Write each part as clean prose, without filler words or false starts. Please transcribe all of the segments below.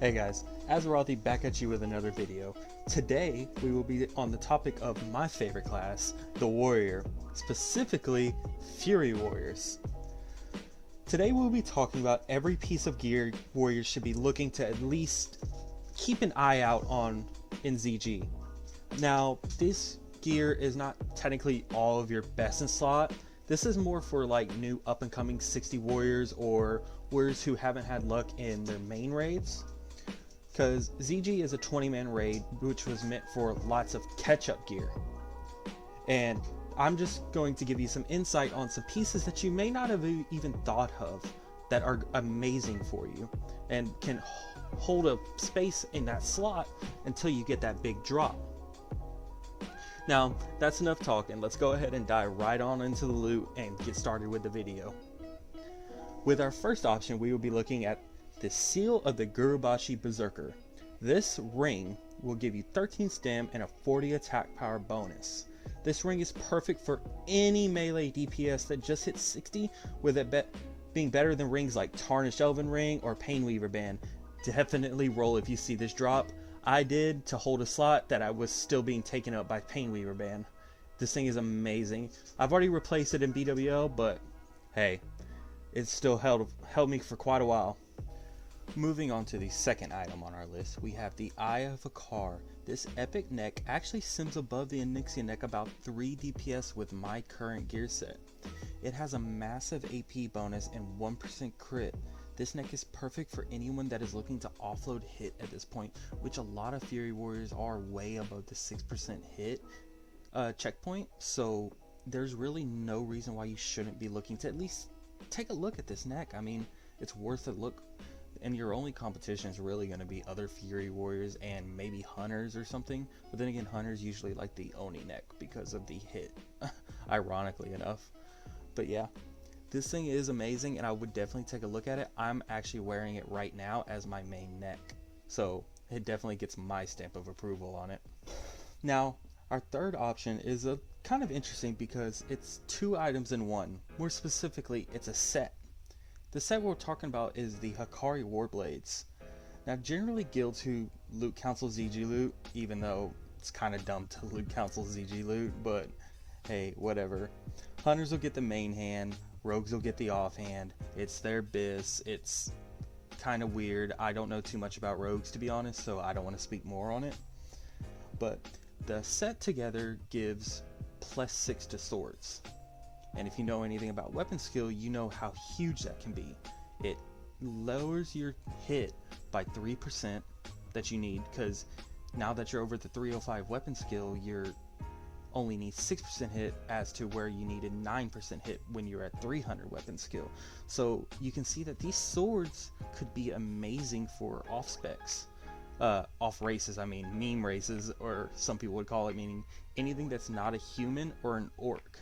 Hey guys, Azarothy back at you with another video. Today we will be on the topic of my favorite class, the Warrior, specifically Fury Warriors. Today we'll be talking about every piece of gear Warriors should be looking to at least keep an eye out on in ZG. Now, this gear is not technically all of your best in slot. This is more for like new up and coming 60 Warriors or Warriors who haven't had luck in their main raids. Because ZG is a 20-man raid, which was meant for lots of catch-up gear. And I'm just going to give you some insight on some pieces that you may not have even thought of that are amazing for you and can hold a space in that slot until you get that big drop. Now, that's enough talking. Let's go ahead and dive right on into the loot and get started with the video. With our first option, we will be looking at the Seal of the GURUBASHI Berserker. This ring will give you 13 stem and a 40 attack power bonus. This ring is perfect for any melee DPS that just hits 60, with it being better than rings like Tarnished Elven Ring or Painweaver Band. Definitely roll if you see this drop. I did to hold a slot that I was still being taken up by Painweaver Band. This thing is amazing. I've already replaced it in BWL, but hey, it still held me for quite a while. Moving on to the second item on our list, we have the Eye of HAKKAR. This epic neck actually sims above the Onyxia neck about 3 DPS with my current gear set. It has a massive AP bonus and 1% crit. This neck is perfect for anyone that is looking to offload hit at this point, which a lot of Fury Warriors are way above the 6% hit checkpoint, so there's really no reason why you shouldn't be looking to at least take a look at this neck. I mean, it's worth a look. And your only competition is really going to be other Fury Warriors and maybe Hunters or something. But then again, Hunters usually like the Oni neck because of the hit, ironically enough. But yeah, this thing is amazing and I would definitely take a look at it. I'm actually wearing it right now as my main neck, so it definitely gets my stamp of approval on it. Now, our third option is a kind of interesting because it's 2 items in one. More specifically, it's a set. The set we're talking about is the HAKKARI Warblades. Now, generally guilds who loot council ZG loot, even though it's kind of dumb to loot council ZG loot, but hey, whatever. Hunters will get the main hand, rogues will get the offhand. It's their biz. It's kind of weird. I don't know too much about rogues, to be honest, so I don't want to speak more on it. But the set together gives +6 to swords. And if you know anything about weapon skill, you know how huge that can be. It lowers your hit by 3% that you need, because now that you're over the 305 weapon skill, you're only need 6% hit as to where you needed 9% hit when you're at 300 weapon skill. So you can see that these swords could be amazing for off specs. Off races, I mean meme races, or some people would call it, meaning anything that's not a human or an orc.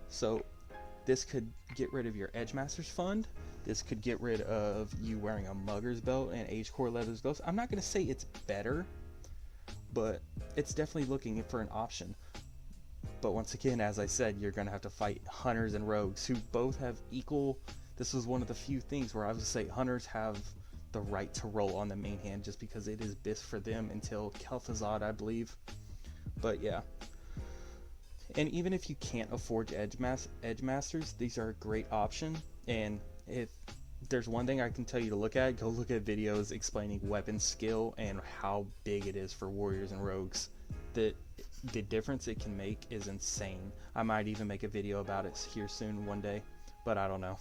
So this could get rid of your Edgemasters fund. This could get rid of you wearing a Mugger's belt and Age Core Leather's Ghost. I'm not going to say it's better, but it's definitely looking for an option. But once again, as I said, you're going to have to fight Hunters and Rogues who both have equal. This was one of the few things where I would say Hunters have the right to roll on the main hand just because it is best for them until Kel'Thuzad, I believe. But yeah. And even if you can't afford Edgemasters, these are a great option. And if there's one thing I can tell you to look at, go look at videos explaining weapon skill and how big it is for Warriors and Rogues. The difference it can make is insane. I might even make a video about it here soon one day, but I don't know.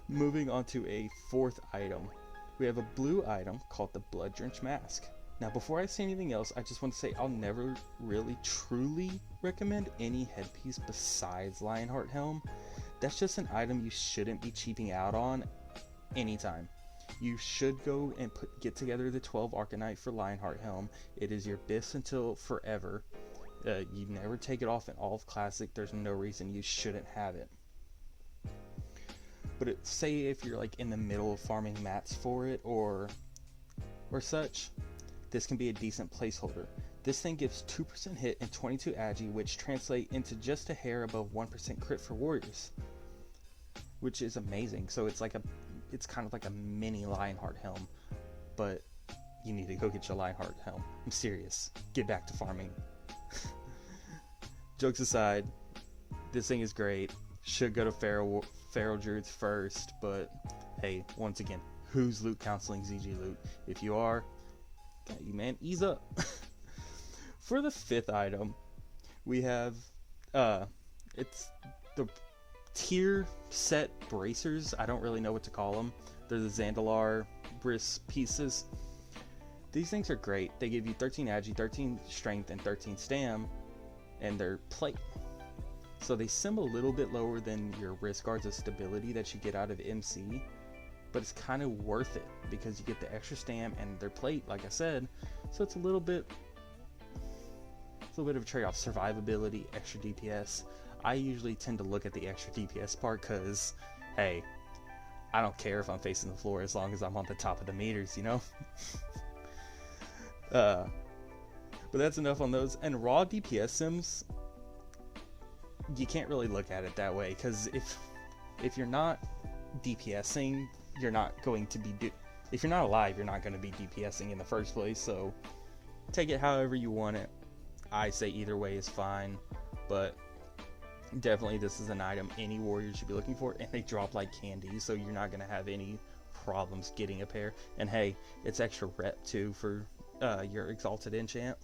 Moving on to a fourth item. We have a blue item called the Blood-Drenched Mask. Now, before I say anything else, I just want to say I'll never really truly recommend any headpiece besides Lionheart Helm. That's just an item you shouldn't be cheaping out on anytime. You should go and get together the 12 Arcanite for Lionheart Helm. It is your bis until forever. You never take it off in all of Classic. There's no reason you shouldn't have it. But say if you're like in the middle of farming mats for it or such, this can be a decent placeholder. This thing gives 2% hit and 22 agi, which translate into just a hair above 1% crit for warriors, which is amazing. So it's kind of like a mini Lionheart Helm. but you need to go get your Lionheart helm. I'm serious. Get back to farming. Jokes aside, this thing is great. Should go to Feral Druids first, but hey, once again, who's loot counseling ZG loot? If you are, got you, man, ease up. For the 5th item, we have it's the tier set bracers. I don't really know what to call them. They're the Zandalar bris pieces. These things are great. They give you 13 agi, 13 strength, and 13 stam, and they're plate. So they sim a little bit lower than your wrist guards of stability that you get out of MC, but it's kind of worth it because you get the extra stam and their plate, like I said. So it's a little bit of a trade-off. Survivability, extra DPS. I usually tend to look at the extra DPS part because, hey, I don't care if I'm facing the floor as long as I'm on the top of the meters, you know? But that's enough on those. And raw DPS sims, you can't really look at it that way, because if you're not DPSing, you're not going to be if you're not alive, you're not going to be DPSing in the first place. So take it however you want it. I say either way is fine, but definitely this is an item any warrior should be looking for, and they drop like candy, so you're not going to have any problems getting a pair. And hey, it's extra rep too for your exalted enchant.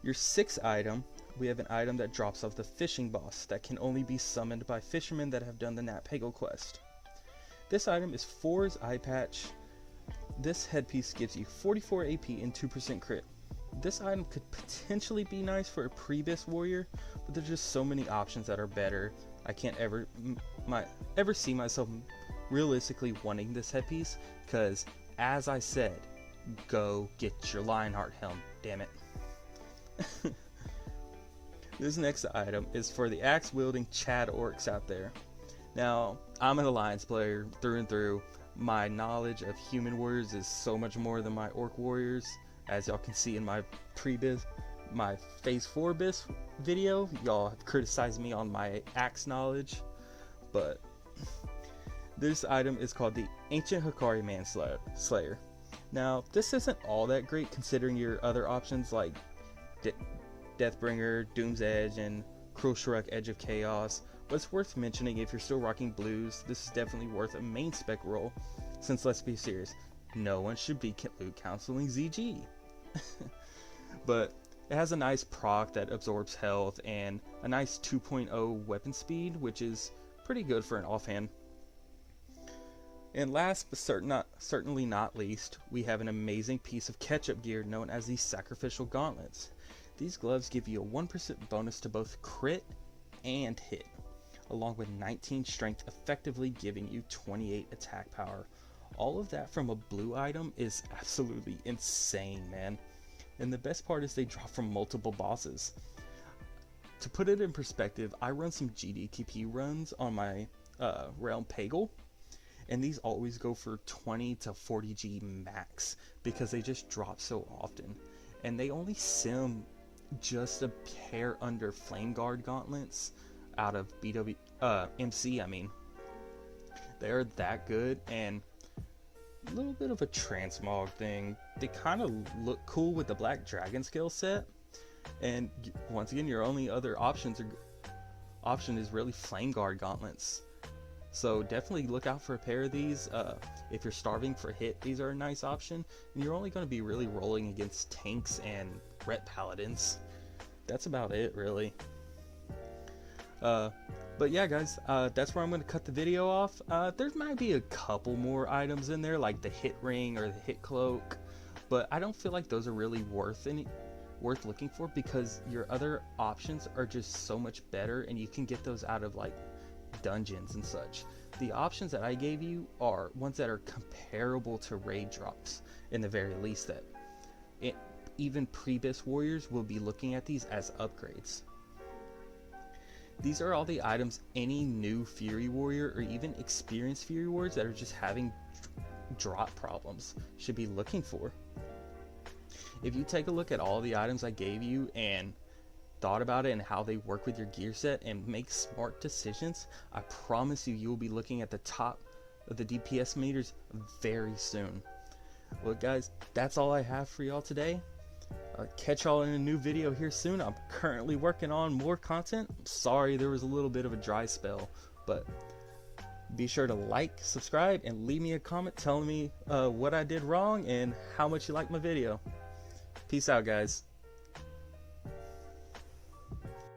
Your 6th item, we have an item that drops off the fishing boss that can only be summoned by fishermen that have done the Nat Peggle quest. This item is FOROR'S EYEPATCH. This headpiece gives you 44 AP and 2% crit. This item could potentially be nice for a pre-bis warrior, but there's just so many options that are better. I can't ever see myself realistically wanting this headpiece, because as I said, go get your Lionheart helm, damn it. This next item is for the axe wielding Chad orcs out there. Now, I'm an alliance player through and through. My knowledge of human warriors is so much more than my orc warriors. As y'all can see in my my phase 4 bis video, y'all have criticized me on my axe knowledge, but this item is called the Ancient HAKKARI Manslayer. Now, this isn't all that great considering your other options like Deathbringer, Doom's Edge, and Cruel Shrek Edge of Chaos, but it's worth mentioning if you're still rocking blues, this is definitely worth a main spec role, since let's be serious, no one should be loot counseling ZG. But it has a nice proc that absorbs health and a nice 2.0 weapon speed, which is pretty good for an offhand. And last but certainly not least, we have an amazing piece of catch-up gear known as the Sacrificial Gauntlets. These gloves give you a 1% bonus to both crit and hit, along with 19 strength, effectively giving you 28 attack power. All of that from a blue item is absolutely insane, man. And the best part is they drop from multiple bosses. To put it in perspective, I run some GDTP runs on my Realm Peggle, and these always go for 20 to 40 G max because they just drop so often. And they only sim just a hair under Flame Guard gauntlets out of MC, I mean. They are that good, and a little bit of a transmog thing. They kind of look cool with the Black Dragon scale set, and once again, your only other option is really Flame Guard gauntlets. So definitely look out for a pair of these. If you're starving for hit, these are a nice option, and you're only going to be really rolling against tanks and ret paladins. That's about it, really. But yeah, guys, that's where I'm going to cut the video off. There might be a couple more items in there, like the hit ring or the hit cloak, but I don't feel like those are really worth looking for, because your other options are just so much better, and you can get those out of like dungeons and such. The options that I gave you are ones that are comparable to raid drops, in the very least. That even pre-bis warriors will be looking at these as upgrades. These are all the items any new Fury Warrior or even experienced Fury Warriors that are just having drop problems should be looking for. If you take a look at all the items I gave you and thought about it and how they work with your gear set and make smart decisions, I promise you, you'll be looking at the top of the DPS meters very soon. Well guys, that's all I have for y'all today. Catch y'all in a new video here soon. I'm currently working on more content. I'm sorry there was a little bit of a dry spell, but be sure to like, subscribe, and leave me a comment telling me what I did wrong and how much you liked my video. Peace out, guys.